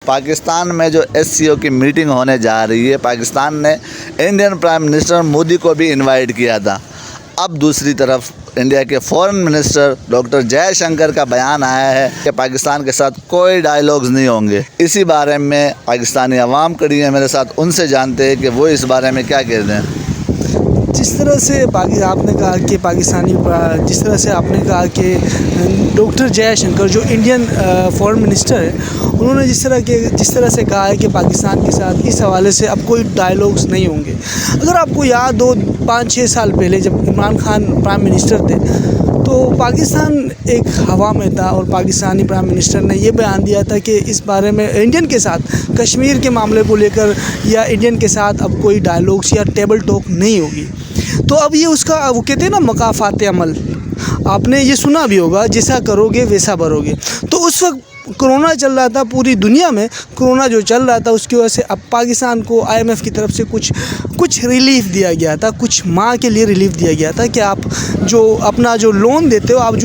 पाकिस्तान में जो एससीओ की मीटिंग होने जा रही है, पाकिस्तान ने इंडियन प्राइम मिनिस्टर मोदी को भी इनवाइट किया था। अब दूसरी तरफ इंडिया के फॉरेन मिनिस्टर डॉक्टर जयशंकर का बयान आया है कि पाकिस्तान के साथ कोई डायलॉग्स नहीं होंगे। इसी बारे में पाकिस्तानी अवाम खड़ी है मेरे साथ, उनसे जानते हैं कि वो इस बारे में क्या कहते हैं। जिस तरह से आपने कहा कि जिस तरह से आपने कहा कि डॉक्टर जयशंकर जो इंडियन फॉरेन मिनिस्टर है, उन्होंने जिस तरह से कहा है कि पाकिस्तान के साथ इस हवाले से अब कोई डायलॉग्स नहीं होंगे। अगर आपको याद हो 5-6 साल पहले जब इमरान खान प्राइम मिनिस्टर थे तो पाकिस्तान एक हवा में था और पाकिस्तानी प्राइम मिनिस्टर ने ये बयान दिया था कि इस बारे में इंडियन के साथ कश्मीर के मामले को लेकर या इंडियन के साथ अब कोई डायलॉग्स या टेबल टॉक नहीं होगी। तो अब ये उसका वो कहते हैं ना मकाफात अमल, आपने ये सुना भी होगा, जैसा करोगे वैसा भरोगे। तो उस वक्त कोरोना चल रहा था, पूरी दुनिया में कोरोना जो चल रहा था उसकी वजह से अब पाकिस्तान को IMF की तरफ से कुछ रिलीफ दिया गया था, कुछ माह के लिए रिलीफ दिया गया था कि आप जो अपना जो लोन देते हो, आप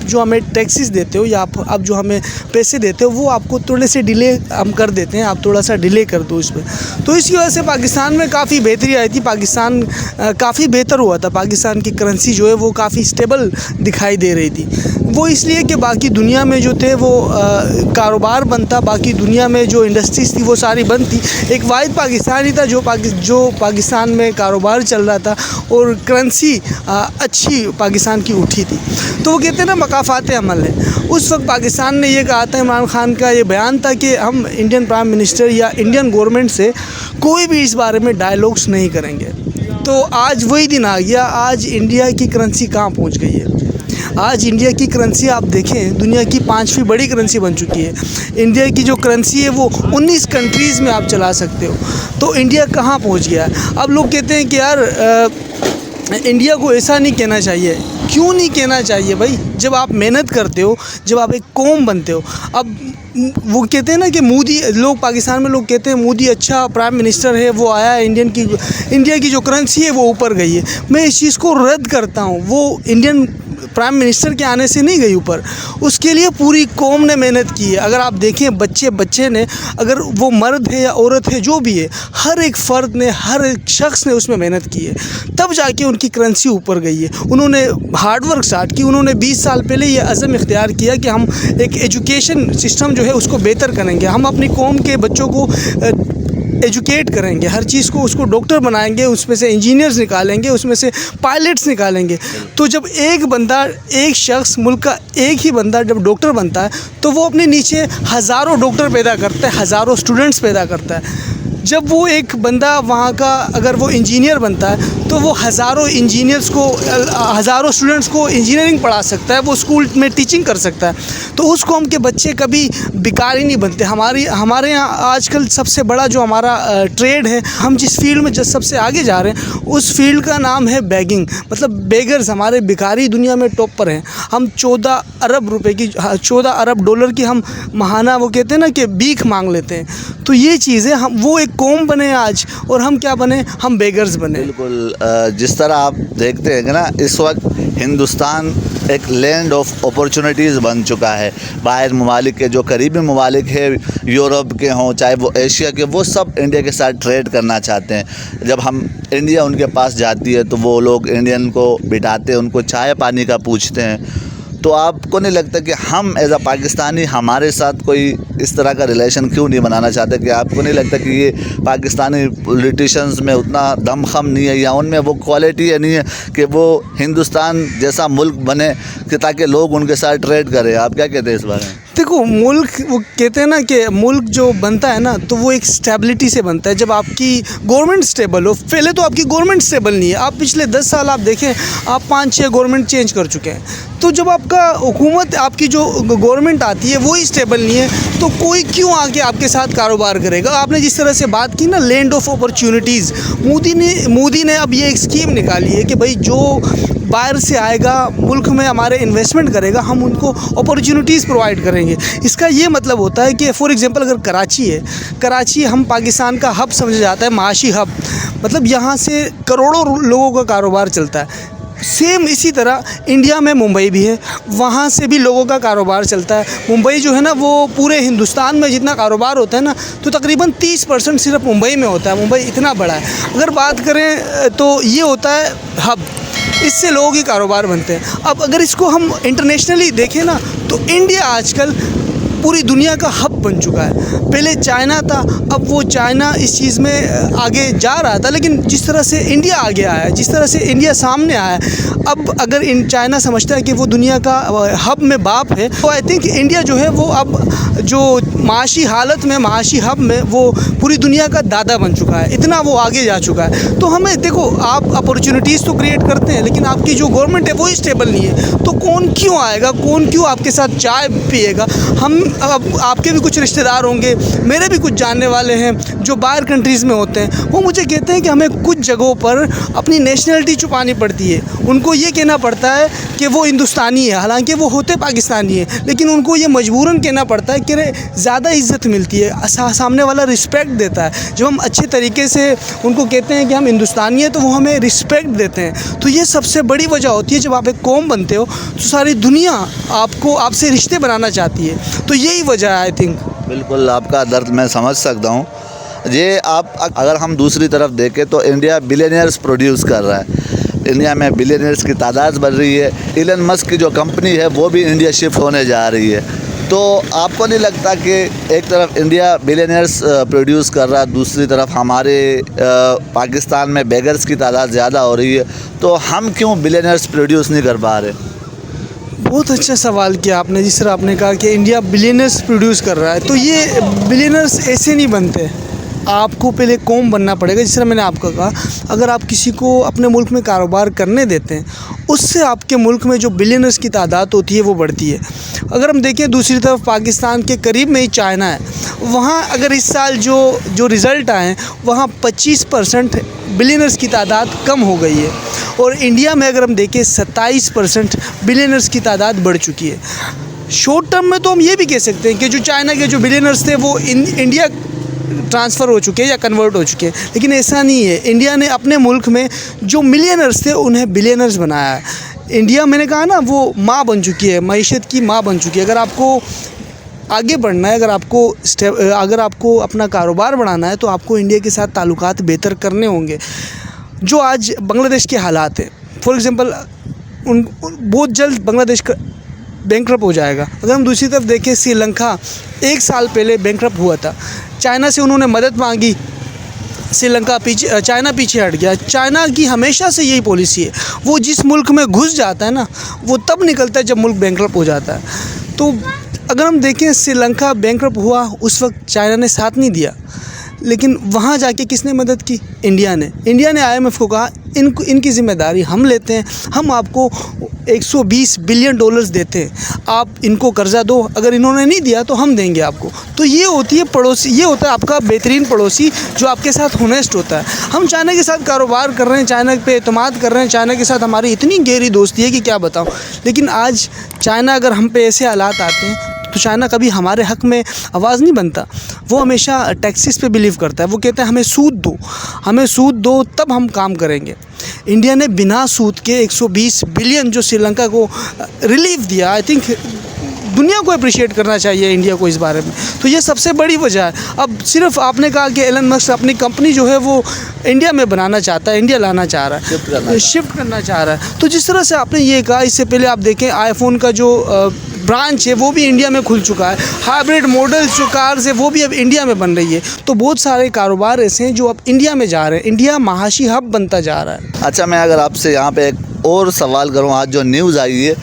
जो हमें टैक्सेस देते हो या आप जो हमें पैसे देते हो वो आपको थोड़े से डिले हम कर देते हैं, आप थोड़ा सा डिले कर दो इस पर। तो इसकी वजह से पाकिस्तान में काफ़ी बेहतरी आई थी, पाकिस्तान काफ़ी बेहतर हुआ था, पाकिस्तान की करेंसी जो है वो काफ़ी स्टेबल दिखाई दे रही थी। वो इसलिए कि बाकी दुनिया में जो थे वो कारोबार बंद था, बाकी दुनिया में जो इंडस्ट्रीज़ थी वो सारी बंद थी। एक वाहिद पाकिस्तान ही था जो पाकिस्तान में कारोबार चल रहा था और करेंसी अच्छी पाकिस्तान की उठी थी। तो वो कहते हैं ना मकाफात अमल है। उस वक्त पाकिस्तान ने ये कहा था, इमरान खान का ये बयान था कि हम इंडियन प्राइम मिनिस्टर या इंडियन गवर्नमेंट से कोई भी इस बारे में डायलॉग्स नहीं करेंगे। तो आज वही दिन आ गया। आज इंडिया की करेंसी कहाँ पहुँच गई है। आज इंडिया की करेंसी आप देखें दुनिया की 5वीं बड़ी करेंसी बन चुकी है। इंडिया की जो करेंसी है वो 19 कंट्रीज़ में आप चला सकते हो। तो इंडिया कहाँ पहुँच गया है। अब लोग कहते हैं कि यार इंडिया को ऐसा नहीं कहना चाहिए। क्यों नहीं कहना चाहिए भाई, जब आप मेहनत करते हो, जब आप एक कौम बनते हो। अब वो कहते हैं ना कि मोदी, लोग पाकिस्तान में लोग कहते हैं मोदी अच्छा प्राइम मिनिस्टर है, वो आया है, इंडिया की जो करेंसी है वो ऊपर गई है। मैं इस चीज़ को रद्द करता हूँ। वो इंडियन प्राइम मिनिस्टर के आने से नहीं गई ऊपर, उसके लिए पूरी कौम ने मेहनत की है। अगर आप देखें बच्चे ने, अगर वो मर्द है या औरत है जो भी है, हर एक फ़र्द ने, हर एक शख्स ने उसमें मेहनत की है, तब जाके उनकी करेंसी ऊपर गई है। उन्होंने हार्डवर्क स्टार्ट की। उन्होंने 20 साल पहले ये अज़म इख्तियार किया कि हम एक एजुकेशन सिस्टम जो है उसको बेहतर करेंगे, हम अपनी कौम के बच्चों को एजुकेट करेंगे, हर चीज़ को उसको डॉक्टर बनाएंगे, उसमें से इंजीनियर्स निकालेंगे, उसमें से पायलट्स निकालेंगे। तो जब एक शख्स, मुल्क का एक ही बंदा जब डॉक्टर बनता है तो वो अपने नीचे हज़ारों डॉक्टर पैदा करता है, हज़ारों स्टूडेंट्स पैदा करता है। जब वो एक बंदा वहाँ का अगर वो इंजीनियर बनता है तो वो हज़ारों स्टूडेंट्स को इंजीनियरिंग पढ़ा सकता है, वो स्कूल में टीचिंग कर सकता है। तो उस कौम के बच्चे कभी बेकार ही नहीं बनते। हमारे यहाँ आजकल सबसे बड़ा जो हमारा ट्रेड है, हम जिस फील्ड में सबसे आगे जा रहे हैं उस फील्ड का नाम है बेगिंग, मतलब बेगर्स। हमारे भिखारी दुनिया में टॉप पर हैं। हम 14 अरब डॉलर की हम महाना, वो कहते हैं ना कि भीख मांग लेते हैं। तो ये चीज़ें, हम वो एक कौम बने आज और हम क्या बने, हम बेगर्स बने। बिल्कुल, जिस तरह आप देखते हैं ना, इस वक्त हिंदुस्तान एक लैंड ऑफ अपॉर्चुनिटीज़ बन चुका है। बाहर ममालिक के जो करीबी ममालिक है, यूरोप के हों चाहे वो एशिया के, वो सब इंडिया के साथ ट्रेड करना चाहते हैं। जब हम इंडिया उनके पास जाती है तो वो लोग इंडियन को बिठाते हैं, उनको चाय पानी का पूछते हैं। तो आपको नहीं लगता कि हम एज अ पाकिस्तानी हमारे साथ कोई इस तरह का रिलेशन क्यों नहीं बनाना चाहते? कि आपको नहीं लगता कि ये पाकिस्तानी पॉलिटिशियंस में उतना दमखम नहीं है या उनमें वो क्वालिटी नहीं है कि वो हिंदुस्तान जैसा मुल्क बने कि ताकि लोग उनके साथ ट्रेड करें? आप क्या कहते हैं इस बारे में? देखो, मुल्क, वो कहते हैं ना कि मुल्क जो बनता है ना तो वो एक स्टेबिलिटी से बनता है। जब आपकी गवर्नमेंट स्टेबल हो, पहले तो आपकी गवर्नमेंट स्टेबल नहीं है। आप पिछले 10 साल आप देखें, आप 5-6 गवर्नमेंट चेंज कर चुके हैं। तो जब आपका हुकूमत, आपकी जो गवर्नमेंट आती है वही स्टेबल नहीं है तो कोई क्यों आके आपके साथ कारोबार करेगा? आपने जिस तरह से बात की ना, लैंड ऑफ अपॉर्चुनिटीज़, मोदी ने अब ये एक स्कीम निकाली है कि भाई जो बाहर से आएगा, मुल्क में हमारे इन्वेस्टमेंट करेगा, हम उनको अपॉर्चुनिटीज़ प्रोवाइड करेंगे। इसका ये मतलब होता है कि फॉर एग्जांपल अगर कराची हम पाकिस्तान का हब समझा जाता है, माशी हब, मतलब यहाँ से करोड़ों लोगों का कारोबार चलता है। सेम इसी तरह इंडिया में मुंबई भी है, वहाँ से भी लोगों का कारोबार चलता है। मुंबई जो है ना, वो पूरे हिंदुस्तान में जितना कारोबार होता है ना, तो तकरीबन 30% सिर्फ मुंबई में होता है। मुंबई इतना बड़ा है। अगर बात करें तो ये होता है हब, इससे लोगों के कारोबार बनते हैं। अब अगर इसको हम इंटरनेशनली देखें ना, तो इंडिया आजकल पूरी दुनिया का हब बन चुका है। पहले चाइना था, अब वो चाइना इस चीज़ में आगे जा रहा था, लेकिन जिस तरह से इंडिया आगे आया है, जिस तरह से इंडिया सामने आया है, अब अगर चाइना समझता है कि वो दुनिया का हब में बाप है, तो आई थिंक इंडिया जो है वो अब जो माशी हालत में, माशी हब में, वो पूरी दुनिया का दादा बन चुका है। इतना वो आगे जा चुका है। तो हमें देखो, आप अपॉर्चुनिटीज़ तो क्रिएट करते हैं, लेकिन आपकी जो गवर्नमेंट है वो स्टेबल नहीं है, तो कौन क्यों आएगा, कौन क्यों आपके साथ चाय पिएगा। हम अब आपके भी कुछ रिश्तेदार होंगे, मेरे भी कुछ जानने वाले हैं जो बाहर कंट्रीज़ में होते हैं, वो मुझे कहते हैं कि हमें कुछ जगहों पर अपनी नेशनलिटी छुपानी पड़ती है। उनको ये कहना पड़ता है कि वो हिंदुस्तानी है, हालांकि वो होते पाकिस्तानी है, लेकिन उनको ये मजबूरन कहना पड़ता है कि ज़्यादा इज़्ज़त मिलती है, सामने वाला रिस्पेक्ट देता है। जब हम अच्छे तरीके से उनको कहते हैं कि हम हिंदुस्तानी हैं, तो वो हमें रिस्पेक्ट देते हैं। तो ये सबसे बड़ी वजह होती है, जब आप एक कौम बनते हो तो सारी दुनिया आपसे रिश्ते बनाना चाहती है। तो यही वजह है आई थिंक। बिल्कुल, आपका दर्द मैं समझ सकता हूँ। ये आप अगर हम दूसरी तरफ देखें तो इंडिया बिलियनियर्स प्रोड्यूस कर रहा है। इंडिया में बिलियनियर्स की तादाद बढ़ रही है। इलन मस्क की जो कंपनी है वो भी इंडिया शिफ्ट होने जा रही है। तो आपको नहीं लगता कि एक तरफ इंडिया बिलियनियर्स प्रोड्यूस कर रहा है, दूसरी तरफ हमारे पाकिस्तान में बेगर्स की तादाद ज़्यादा हो रही है, तो हम क्यों बिलियनियर्स प्रोड्यूस नहीं कर पा रहे? बहुत अच्छा सवाल किया आपने। जिस तरह आपने कहा कि इंडिया बिलियनर्स प्रोड्यूस कर रहा है, तो ये बिलियनर्स ऐसे नहीं बनते। आपको पहले कौम बनना पड़ेगा। जिस तरह मैंने आपको कहा, अगर आप किसी को अपने मुल्क में कारोबार करने देते हैं, उससे आपके मुल्क में जो बिलियनर्स की तादाद होती है वो बढ़ती है। अगर हम देखें दूसरी तरफ पाकिस्तान के करीब में ही चाइना है, वहाँ अगर इस साल जो रिज़ल्ट आए हैं, वहाँ 25% बिलियनर्स की तादाद कम हो गई है। और इंडिया में अगर हम देखें 27% बिलियनर्स की तादाद बढ़ चुकी है। शॉर्ट टर्म में तो हम ये भी कह सकते हैं कि जो चाइना के जो बिलियनर्स थे वो इंडिया ट्रांसफ़र हो चुके हैं या कन्वर्ट हो चुके हैं, लेकिन ऐसा नहीं है। इंडिया ने अपने मुल्क में जो मिलियनर्स थे उन्हें बिलियनर्स बनाया है। इंडिया, मैंने कहा ना, वो माँ बन चुकी है, मईशत की माँ बन चुकी है। अगर आपको आगे बढ़ना है, अगर आपको अपना कारोबार बढ़ाना है, तो आपको इंडिया के साथ ताल्लुकात बेहतर करने होंगे। जो आज बांग्लादेश के हालात हैं, फॉर एग्ज़ाम्पल, बहुत जल्द बांग्लादेश का बैंकरप्ट हो जाएगा। अगर हम दूसरी तरफ देखें, श्रीलंका 1 साल पहले बैंकरप्ट हुआ था। चाइना से उन्होंने मदद मांगी, चाइना पीछे हट गया। चाइना की हमेशा से यही पॉलिसी है, वो जिस मुल्क में घुस जाता है ना, वो तब निकलता है जब मुल्क बैंकरप्ट हो जाता है। तो अगर हम देखें, श्रीलंका बैंकरप्ट हुआ, उस वक्त चाइना ने साथ नहीं दिया, लेकिन वहाँ जाके किसने मदद की? इंडिया ने IMF को कहा, इनकी ज़िम्मेदारी हम लेते हैं, हम आपको 120 बिलियन डॉलर्स देते हैं, आप इनको कर्जा दो, अगर इन्होंने नहीं दिया तो हम देंगे आपको। तो ये होती है पड़ोसी, ये होता है आपका बेहतरीन पड़ोसी जो आपके साथ होनेस्ट होता है। हम चाइना के साथ कारोबार कर रहे हैं, चाइना पे एतमाद कर रहे हैं, चाइना के साथ हमारी इतनी गहरी दोस्ती है कि क्या बताऊँ। लेकिन आज चाइना अगर हम पे ऐसे हालात आते हैं, तो चाइना कभी हमारे हक़ में आवाज़ नहीं बनता। वो हमेशा टैक्सेस पे बिलीव करता है। वो कहता है हमें सूद दो तब हम काम करेंगे। इंडिया ने बिना सूद के 120 बिलियन जो श्रीलंका को रिलीफ दिया, आई थिंक दुनिया को अप्रिशिएट करना चाहिए इंडिया को इस बारे में। तो ये सबसे बड़ी वजह है। अब सिर्फ आपने कहा कि एलन मस्क अपनी कंपनी जो है वो इंडिया में बनाना चाहता है, इंडिया लाना चाह रहा है, शिफ्ट करना चाह रहा है। तो जिस तरह से आपने ये कहा, इससे पहले आप देखें आईफोन का जो ब्रांच है वो भी इंडिया में खुल चुका है। हाइब्रिड मॉडल्स जो कार्स है वो भी अब इंडिया में बन रही है। तो बहुत सारे कारोबार ऐसे हैं जो अब इंडिया में जा रहे हैं। इंडिया महाशी हब बनता जा रहा है। अच्छा, मैं अगर आपसे यहाँ पे एक और सवाल करूँ, आज जो न्यूज़ आई है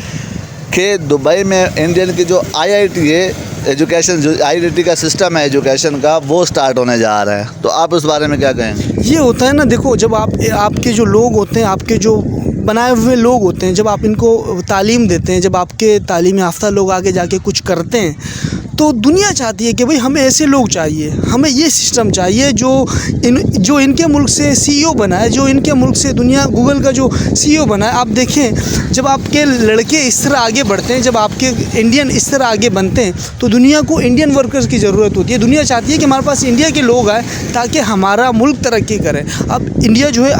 कि दुबई में इंडियन की जो IIT है, एजुकेशन जो IIT का सिस्टम है एजुकेशन का, वो स्टार्ट होने जा रहा है, तो आप उस बारे में क्या कहेंगे? ये होता है ना, देखो, जब आपके जो लोग होते हैं, आपके जो बनाए हुए लोग होते हैं, जब आप इनको तालीम देते हैं, जब आपके तालीम याफ्ता लोग आगे जाके कुछ करते हैं, तो दुनिया चाहती है कि भाई हमें ऐसे लोग चाहिए, हमें ये सिस्टम चाहिए जो इनके मुल्क से CEO बना है, जो इनके मुल्क से दुनिया गूगल का जो CEO बना है। आप देखें, जब आपके लड़के इस तरह आगे बढ़ते हैं, जब आपके इंडियन इस तरह आगे बनते हैं, तो दुनिया को इंडियन वर्कर्स की ज़रूरत होती है। दुनिया चाहती है कि हमारे पास इंडिया के लोग आए ताकि हमारा मुल्क तरक्की करे। अब इंडिया जो है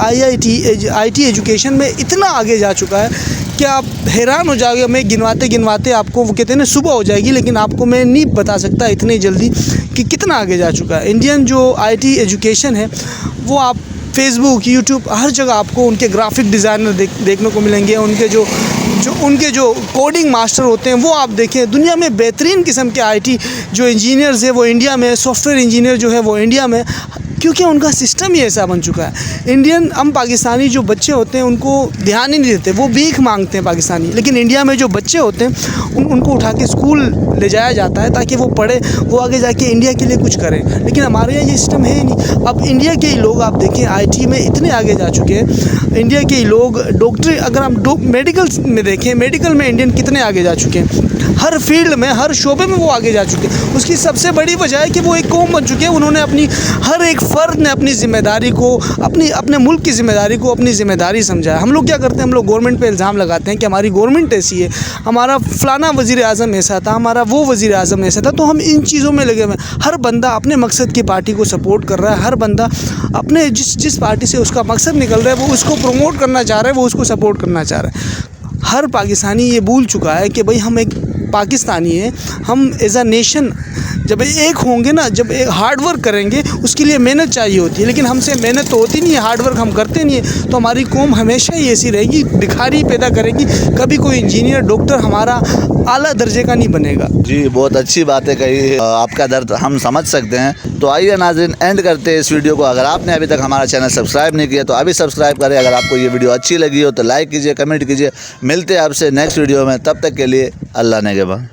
IT एजुकेशन में इतना आगे जा चुका है कि आप हैरान हो जाओगे। मैं गिनवाते आपको, वो कहते हैं ना सुबह हो जाएगी, लेकिन आपको मैं नहीं बता सकता इतनी जल्दी कि कितना आगे जा चुका है। इंडियन जो IT एजुकेशन है वो आप फेसबुक, यूट्यूब, हर जगह आपको उनके ग्राफिक डिज़ाइनर देखने को मिलेंगे। उनके जो कोडिंग मास्टर होते हैं वो आप देखें। दुनिया में बेहतरीन किस्म के IT जो इंजीनियर्स हैं वो इंडिया में, सॉफ्टवेयर इंजीनियर जो है वो इंडिया में, क्योंकि उनका सिस्टम ही ऐसा बन चुका है। हम पाकिस्तानी जो बच्चे होते हैं उनको ध्यान ही नहीं देते, वो भीख मांगते हैं पाकिस्तानी। लेकिन इंडिया में जो बच्चे होते हैं उनको उठा के स्कूल ले जाया जाता है ताकि वो पढ़े, वो आगे जाके इंडिया के लिए कुछ करें। लेकिन हमारे यहाँ ये सिस्टम है ही नहीं। अब इंडिया के ही लोग आप देखें IT में इतने आगे जा चुके हैं। इंडिया के ही लोग डॉक्टरी, अगर हम मेडिकल में देखें, मेडिकल में इंडियन कितने आगे जा चुके हैं। हर फील्ड में, हर शोबे में वो आगे जा चुके हैं। उसकी सबसे बड़ी वजह है कि वो एक कौम बन चुके हैं। उन्होंने हर एक फ़र्द ने अपनी ज़िम्मेदारी को, अपने मुल्क की ज़िम्मेदारी को अपनी ज़िम्मेदारी समझा है। हम लोग क्या करते हैं, हम लोग गवर्नमेंट पे इल्ज़ाम लगाते हैं कि हमारी गवर्नमेंट ऐसी है, हमारा फ़लाना वज़ीर आज़म ऐसा था, हमारा वो वज़ीर आज़म ऐसा था। तो हम इन चीज़ों में लगे हुए हैं। हर बंदा अपने मकसद की पार्टी को सपोर्ट कर रहा है। हर बंदा अपने जिस पार्टी से उसका मकसद निकल रहा है वो उसको प्रमोट करना चाह रहा है, वो उसको सपोर्ट करना चाह रहा है। हर पाकिस्तानी ये भूल चुका है कि भाई हम एक पाकिस्तानी है। हम एज अ नेशन जब एक होंगे ना, जब एक हार्ड वर्क करेंगे, उसके लिए मेहनत चाहिए होती है। लेकिन हमसे मेहनत तो होती नहीं है, हार्ड वर्क हम करते नहीं है। तो हमारी कौम हमेशा ही ऐसी रहेगी, भिखारी पैदा करेगी। कभी कोई इंजीनियर, डॉक्टर हमारा आला दर्जे का नहीं बनेगा। जी, बहुत अच्छी बातें कही। आपका दर्द हम समझ सकते हैं। तो आइए नाज़रीन, एंड करते हैं इस वीडियो को। अगर आपने अभी तक हमारा चैनल सब्सक्राइब नहीं किया तो अभी सब्सक्राइब करें। अगर आपको ये वीडियो अच्छी लगी हो तो लाइक कीजिए, कमेंट कीजिए। मिलते हैं आपसे नेक्स्ट वीडियो में, तब तक के लिए अल्लाह नेगेबान।